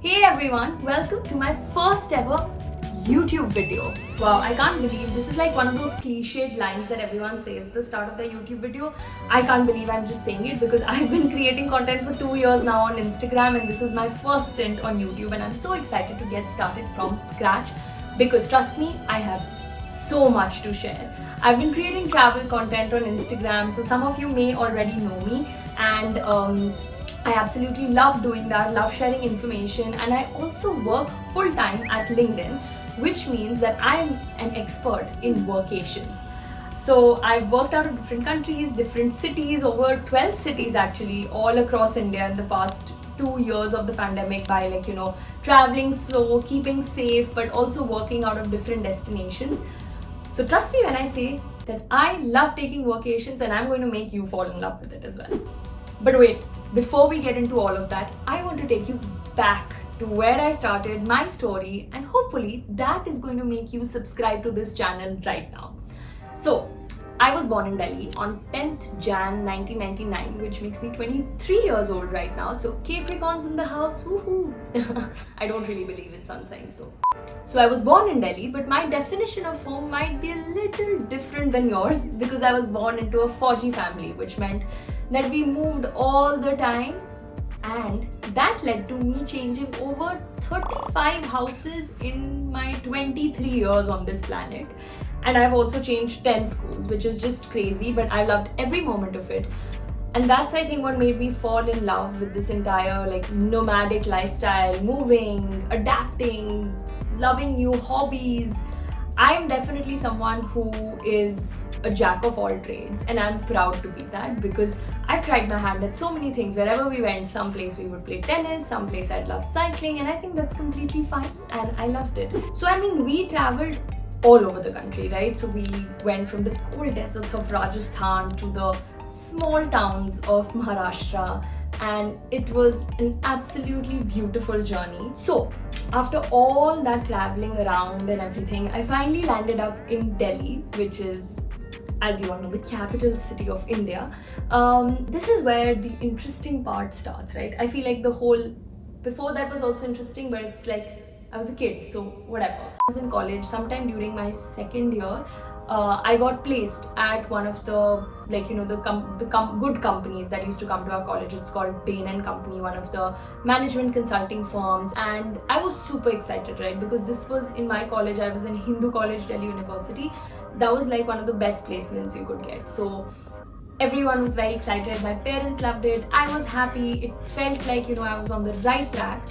Hey everyone, welcome to my first ever YouTube video. Wow, I can't believe this is like one of those cliched lines that everyone says at the start of their YouTube video. I can't believe I'm just saying it because I've been creating content for 2 years now on Instagram and this is my first stint on YouTube and I'm so excited to get started from scratch because trust me, I have so much to share. I've been creating travel content on Instagram, so some of you may already know me and I absolutely love doing that, love sharing information, and I also work full-time at LinkedIn, which means that I'm an expert in workations. So I've worked out of different countries, different cities, over 12 cities actually, all across India in the past 2 years of the pandemic by traveling slow, keeping safe, but also working out of different destinations. So trust me when I say that I love taking workations and I'm going to make you fall in love with it as well. But wait, before we get into all of that, I want to take you back to where I started, my story, and hopefully that is going to make you subscribe to this channel right now. So, I was born in Delhi on 10th Jan 1999, which makes me 23 years old right now. So, Capricorns in the house, woohoo! I don't really believe in sun signs though. So I was born in Delhi, but my definition of home might be a little different than yours because I was born into a Fauji family, which meant that we moved all the time and that led to me changing over 35 houses in my 23 years on this planet. And I've also changed 10 schools, which is just crazy, but I loved every moment of it. And that's, I think, what made me fall in love with this entire nomadic lifestyle, moving, adapting, loving new hobbies. I'm definitely someone who is a jack of all trades and I'm proud to be that because I've tried my hand at so many things. Wherever we went, some place we would play tennis, some place I'd love cycling, and I think that's completely fine and I loved it. So we traveled all over the country, right? So we went from the cold deserts of Rajasthan to the small towns of Maharashtra, and it was an absolutely beautiful journey. So after all that traveling around and everything, I finally landed up in Delhi, which is, as you all know, the capital city of India. This is where the interesting part starts, right? I feel like the whole before that was also interesting, but it's like I was a kid, so whatever. I was in college sometime during my second year. I got placed at one of the good companies that used to come to our college. It's called Bain and Company, one of the management consulting firms, and I was super excited, right? Because this was in my college. I was in Hindu College, Delhi University. That was like one of the best placements you could get. So everyone was very excited. My parents loved it. I was happy. It felt like I was on the right track.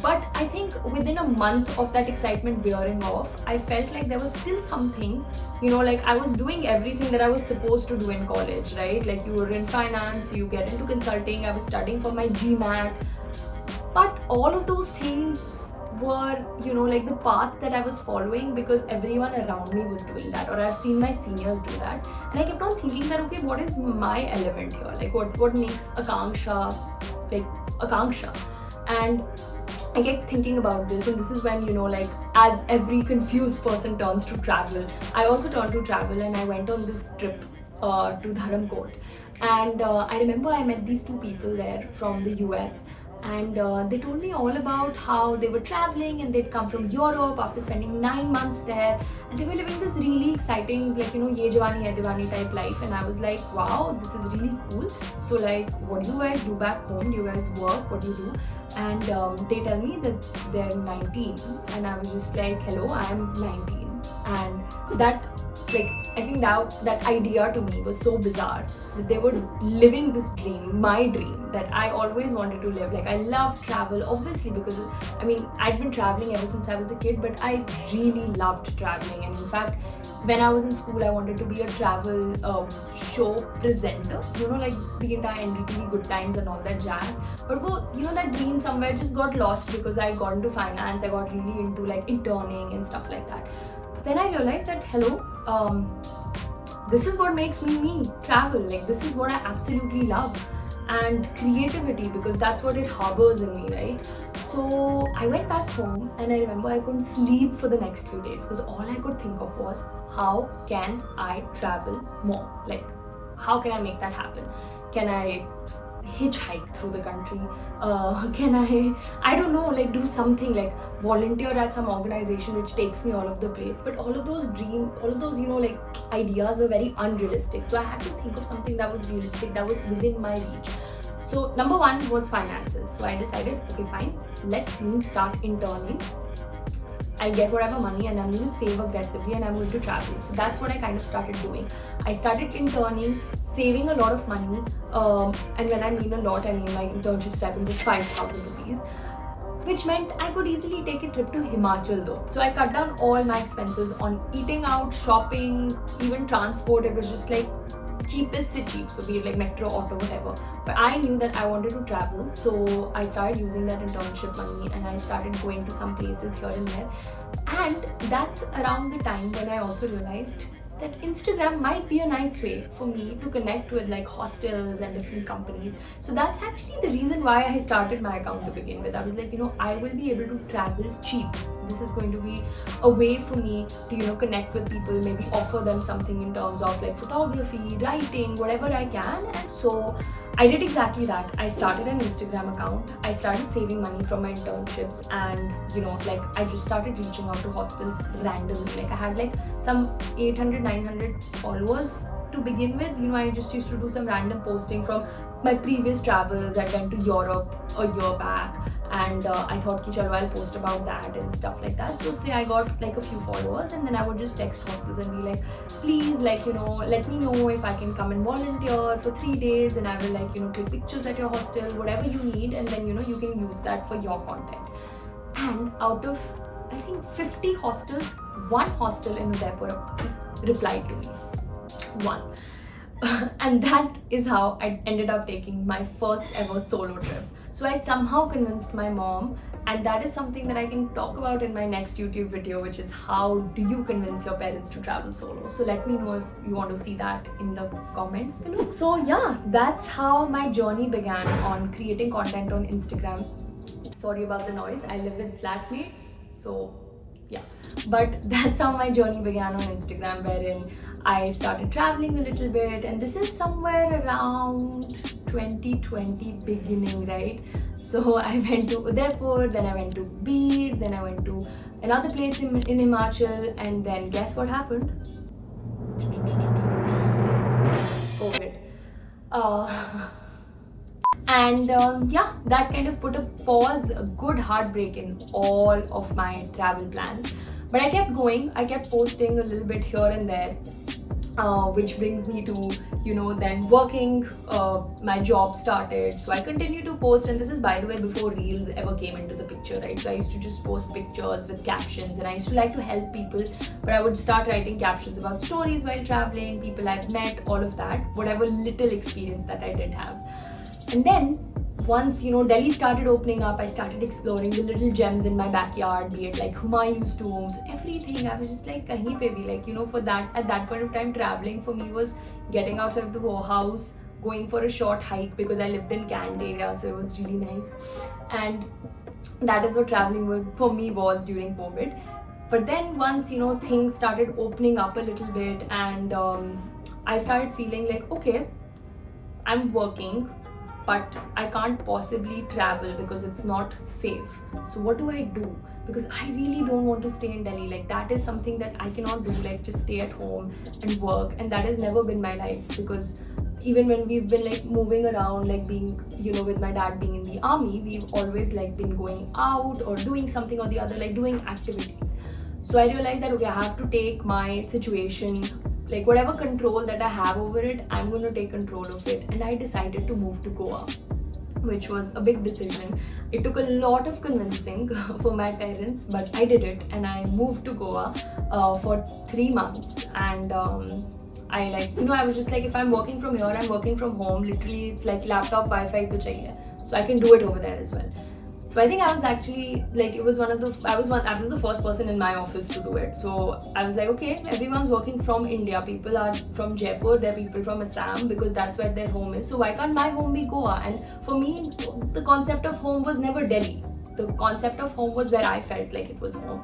But I think within a month of that excitement wearing off, I felt like there was still something, I was doing everything that I was supposed to do in college, right? Like you were in finance, you get into consulting, I was studying for my GMAT. But all of those things were, the path that I was following because everyone around me was doing that, or I've seen my seniors do that. And I kept on thinking that, okay, what is my element here? Like what makes Akanksha, Akanksha? And I kept thinking about this, and this is when, as every confused person turns to travel, I also turned to travel and I went on this trip to Dharamkot. And I remember I met these two people there from the US, and they told me all about how they were traveling and they'd come from Europe after spending 9 months there, and they were living this really exciting, Ye Jawani Hai Diwani type life. And I was like, wow, this is really cool. So what do you guys do back home? Do you guys work? What do you do? And they tell me that they're 19, and I was just like, hello, I'm 19. And that I think that idea to me was so bizarre that they were living this dream, my dream that I always wanted to live. I love travel, obviously, because I'd been traveling ever since I was a kid, but I really loved traveling. And in fact, when I was in school, I wanted to be a travel show presenter, the entire NDTV Good Times and all that jazz. But that dream somewhere just got lost because I got into finance, I got really into interning and stuff like that. But then I realized that, hello, this is what makes me travel. This is what I absolutely love. And creativity, because that's what it harbors in me, right? So I went back home and I remember I couldn't sleep for the next few days because all I could think of was, how can I travel more? How can I make that happen? Can I hitchhike through the country? Can I don't know, like do something, like volunteer at some organization which takes me all over the place? But all of those dreams, all of those, like ideas were very unrealistic. So I had to think of something that was realistic, that was within my reach. So number one was finances. So I decided, okay, fine, let me start interning. I'll get whatever money and I'm going to save aggressively and I'm going to travel. So that's what I kind of started doing. I started interning, saving a lot of money. And when I mean a lot, I mean my internship stipend was 5,000 rupees, which meant I could easily take a trip to Himachal though. So I cut down all my expenses on eating out, shopping, even transport. It was just like cheapest se cheap, so be it like metro, auto, whatever. But I knew that I wanted to travel, so I started using that internship money and I started going to some places here and there. And that's around the time when I also realized that Instagram might be a nice way for me to connect with like hostels and different companies. So that's actually the reason why I started my account to begin with. I was like, I will be able to travel cheap. This is going to be a way for me to, connect with people, maybe offer them something in terms of like photography, writing, whatever I can. And so I did exactly that. I started an Instagram account. I started saving money from my internships, and I just started reaching out to hostels randomly. Like I had like some 800, 900 followers to begin with. I just used to do some random posting from my previous travels. I went to Europe a year back, and I thought ki chalo, I'll post about that and stuff like that. So say I got like a few followers, and then I would just text hostels and be like, please, let me know if I can come and volunteer for 3 days, and I will take pictures at your hostel, whatever you need, and then you can use that for your content. And out of I think 50 hostels, one hostel in Udaipur replied to me. One. And that is how I ended up taking my first ever solo trip. So I somehow convinced my mom, and that is something that I can talk about in my next YouTube video, which is how do you convince your parents to travel solo. So let me know if you want to see that in the comments below. So yeah, that's how my journey began on creating content on Instagram. Sorry about the noise, I live with flatmates, so yeah. But that's how my journey began on Instagram, wherein I started traveling a little bit, and this is somewhere around 2020 beginning, right? So I went to Udaipur, then I went to Bir, then I went to another place in Himachal, and then guess what happened? COVID. Yeah, that kind of put a pause, a good heartbreak in all of my travel plans. But I kept going, I kept posting a little bit here and there, which brings me to, then working, my job started. So I continued to post, and this is, by the way, before Reels ever came into the picture, right? So I used to just post pictures with captions, and I used to like to help people, but I would start writing captions about stories while traveling, people I've met, all of that, whatever little experience that I did have. And then once Delhi started opening up, I started exploring the little gems in my backyard, be it like Humayun's tombs, everything. I was just like kahin pe bhi, for that, at that point of time, traveling for me was getting outside of the house, going for a short hike, because I lived in Kant area, so it was really nice. And that is what traveling for me was during COVID. But then once things started opening up a little bit, and I started feeling like, okay, I'm working, but I can't possibly travel because it's not safe. So what do I do? Because I really don't want to stay in Delhi. Like that is something that I cannot do, like just stay at home and work. And that has never been my life, because even when we've been like moving around, like being, with my dad being in the army, we've always like been going out or doing something or the other, like doing activities. So I realized that, okay, I have to take my situation, like whatever control that I have over it, I'm going to take control of it. And I decided to move to Goa, which was a big decision. It took a lot of convincing for my parents, but I did it, and I moved to Goa for 3 months. And I was just like, if I'm working from here, I'm working from home. Literally, it's like laptop, Wi-Fi to chahiye. So I can do it over there as well. So I think I was actually like, I was the first person in my office to do it. So I was like, okay, everyone's working from India. People are from Jaipur, there are people from Assam, because that's where their home is. So why can't my home be Goa? And for me, the concept of home was never Delhi. The concept of home was where I felt like it was home.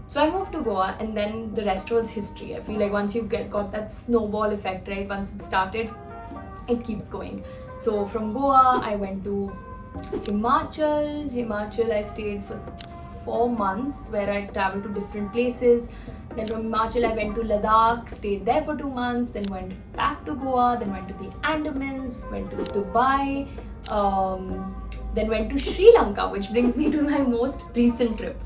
So I moved to Goa, and then the rest was history. I feel like once you've got that snowball effect, right? Once it started, it keeps going. So from Goa, I went to Himachal. Himachal, I stayed for 4 months where I traveled to different places. Then from Himachal, I went to Ladakh, stayed there for 2 months, then went back to Goa, then went to the Andamans, went to Dubai, then went to Sri Lanka, which brings me to my most recent trip,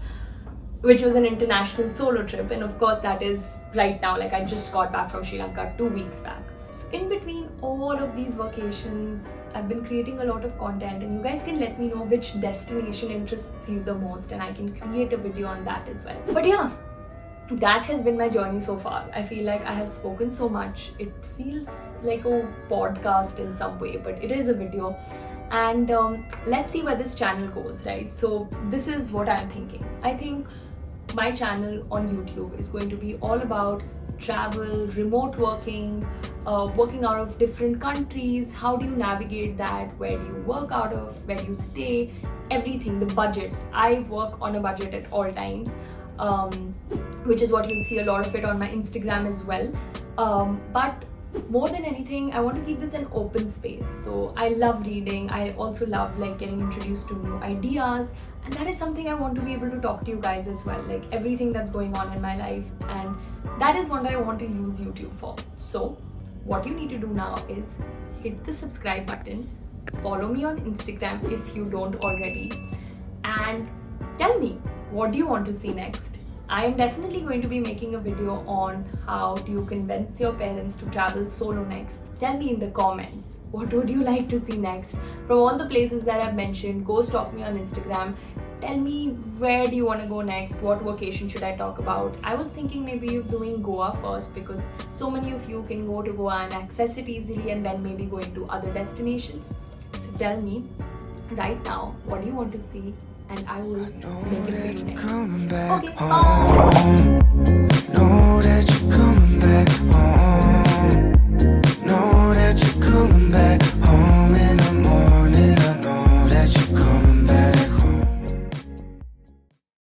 which was an international solo trip. And of course, that is right now, like I just got back from Sri Lanka 2 weeks back. So in between all of these vacations, I've been creating a lot of content, and you guys can let me know which destination interests you the most, and I can create a video on that as well. But yeah, that has been my journey so far. I feel like I have spoken so much. It feels like a podcast in some way, but it is a video. And let's see where this channel goes, right? So this is what I'm thinking. I think my channel on YouTube is going to be all about travel, remote working, working out of different countries. How do you navigate that? Where do you work out of? Where do you stay? Everything, the budgets. I work on a budget at all times, which is what you'll see a lot of it on my Instagram as well. But more than anything, I want to keep this an open space. So I love reading. I also love like getting introduced to new ideas, and that is something I want to be able to talk to you guys as well, like everything that's going on in my life, and that is what I want to use YouTube for. So what you need to do now is hit the subscribe button, follow me on Instagram if you don't already, and tell me, what do you want to see next? I am definitely going to be making a video on how do you convince your parents to travel solo next. Tell me in the comments, what would you like to see next? From all the places that I've mentioned, go stalk me on Instagram. Tell me, where do you want to go next? What vacation should I talk about? I was thinking maybe of doing Goa first, because so many of you can go to Goa and access it easily, and then maybe going to other destinations. So tell me right now, what do you want to see? And I will make it for you next. Okay, bye!